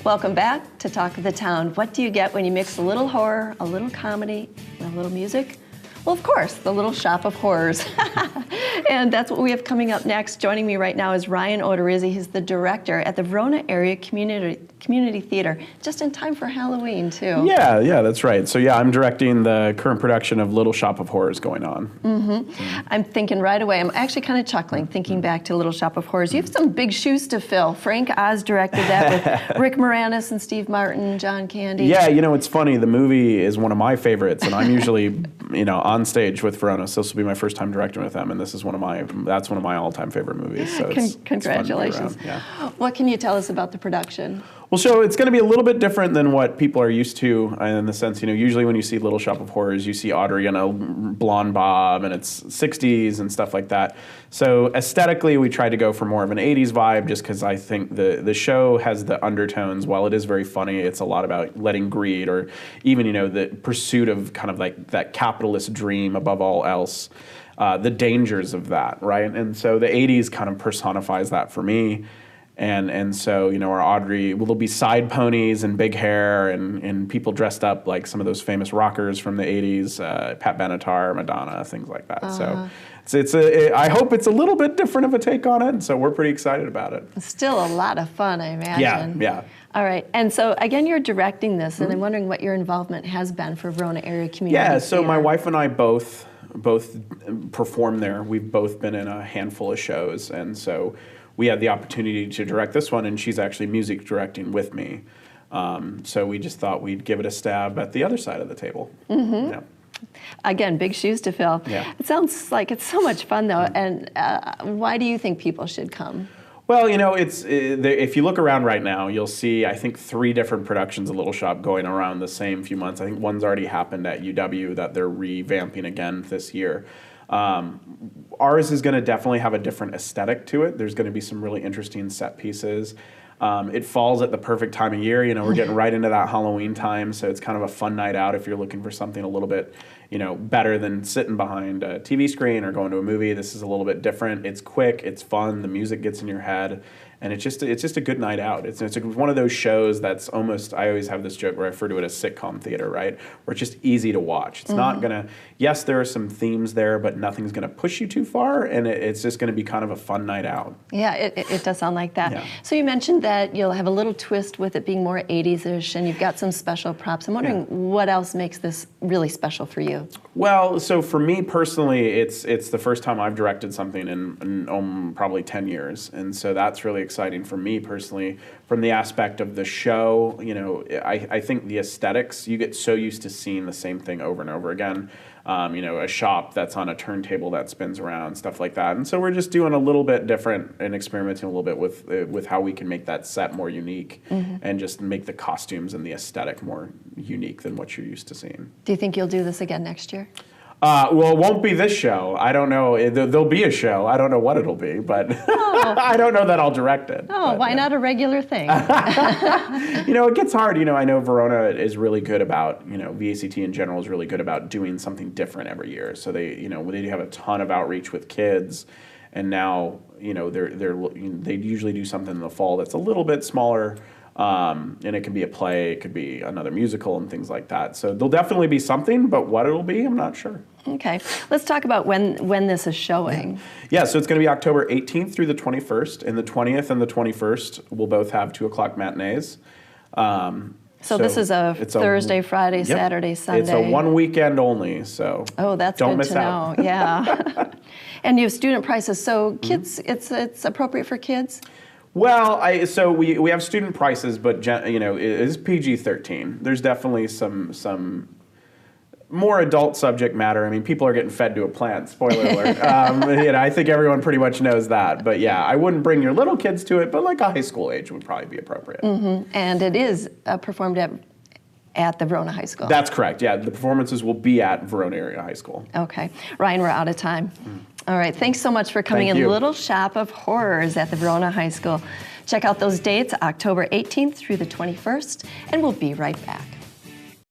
Welcome back to Talk of the Town. What do you get when you mix a little horror, a little comedy, and a little music? Well, of course, the Little Shop of Horrors. And that's what we have coming up next. Joining me right now is Ryan Odorizzi. He's the director at the Verona Area Community Theater, just in time for Halloween, too. Yeah, that's right. So yeah, I'm directing the current production of Little Shop of Horrors going on. I'm thinking right away, I'm actually kind of chuckling, thinking back to Little Shop of Horrors. You have some big shoes to fill. Frank Oz directed that with Rick Moranis and Steve Martin, John Candy. Yeah, it's funny. The movie is one of my favorites, and I'm usually, on stage with Verona. So this will be my first time directing with them, and this is that's one of my all-time favorite movies. So congratulations. It's fun to be around. Yeah. What can you tell us about the production? Well, so it's going to be a little bit different than what people are used to in the sense, usually when you see Little Shop of Horrors, you see Audrey in a blonde bob and it's 60s and stuff like that. So aesthetically, we tried to go for more of an 80s vibe just because I think the show has the undertones. While it is very funny, it's a lot about letting greed or even, the pursuit of kind of like that capitalist dream above all else. The dangers of that, right? And so the 80s kind of personifies that for me. And so, our Audrey, there'll be side ponies and big hair and people dressed up like some of those famous rockers from the 80s, Pat Benatar, Madonna, things like that. So I hope it's a little bit different of a take on it, and so we're pretty excited about it. It's still a lot of fun, I imagine. Yeah. All right, and so again, you're directing this, and I'm wondering what your involvement has been for Verona Area Community Yeah, so Theater. my wife and I both perform there. We've both been in a handful of shows, and so we had the opportunity to direct this one, and she's actually music directing with me. So we just thought we'd give it a stab at the other side of the table. Yeah. Again, big shoes to fill. Yeah. It sounds like it's so much fun, though, and why do you think people should come? Well, if you look around right now, you'll see, I think, 3 different productions of Little Shop going around the same few months. I think one's already happened at UW that they're revamping again this year. Ours is going to definitely have a different aesthetic to it. There's going to be some really interesting set pieces. It falls at the perfect time of year. We're getting right into that Halloween time, so it's kind of a fun night out if you're looking for something a little bit, better than sitting behind a TV screen or going to a movie. This is a little bit different. It's quick, it's fun, the music gets in your head, and it's just a good night out. It's one of those shows that's almost, I always have this joke where I refer to it as sitcom theater, right? Where it's just easy to watch. It's not gonna, yes, there are some themes there, but nothing's gonna push you too far, and it's just gonna be kind of a fun night out. Yeah, it does sound like that. Yeah. So you mentioned that you'll have a little twist with it being more 80s-ish, and you've got some special props. I'm wondering what else makes this really special for you? Well, so for me personally, it's the first time I've directed something in probably 10 years, and so that's really exciting for me personally. From the aspect of the show, I think the aesthetics, you get so used to seeing the same thing over and over again. A shop that's on a turntable that spins around, stuff like that. And so we're just doing a little bit different and experimenting a little bit with how we can make that set more unique and just make the costumes and the aesthetic more unique than what you're used to seeing. Do you think you'll do this again next year? Well, it won't be this show. I don't know. There'll be a show. I don't know what it'll be, but I don't know that I'll direct it. Oh, but, why not a regular thing? It gets hard. I know Verona is really good about, VACT in general is really good about doing something different every year. So they have a ton of outreach with kids, and now, they usually do something in the fall that's a little bit smaller. And it could be a play, it could be another musical and things like that. So there'll definitely be something, but what it'll be, I'm not sure. Okay, let's talk about when this is showing. Yeah, so it's going to be October 18th through the 21st, and the 20th and the 21st will both have 2 o'clock matinees. So this is a Thursday, Friday, Saturday, Sunday. It's a one weekend only, so that's don't good miss to out. know. Yeah, and you have student prices. So kids, it's appropriate for kids. Well, so we have student prices, but it is PG-13. There's definitely some more adult subject matter. I mean, people are getting fed to a plant. Spoiler alert. I think everyone pretty much knows that. But yeah, I wouldn't bring your little kids to it, but like a high school age would probably be appropriate. And it is performed at the Verona High School. That's correct. Yeah, the performances will be at Verona Area High School. Okay, Ryan, we're out of time. All right, thanks so much for coming in. Little Shop of Horrors at the Verona High School. Check out those dates, October 18th through the 21st, and we'll be right back.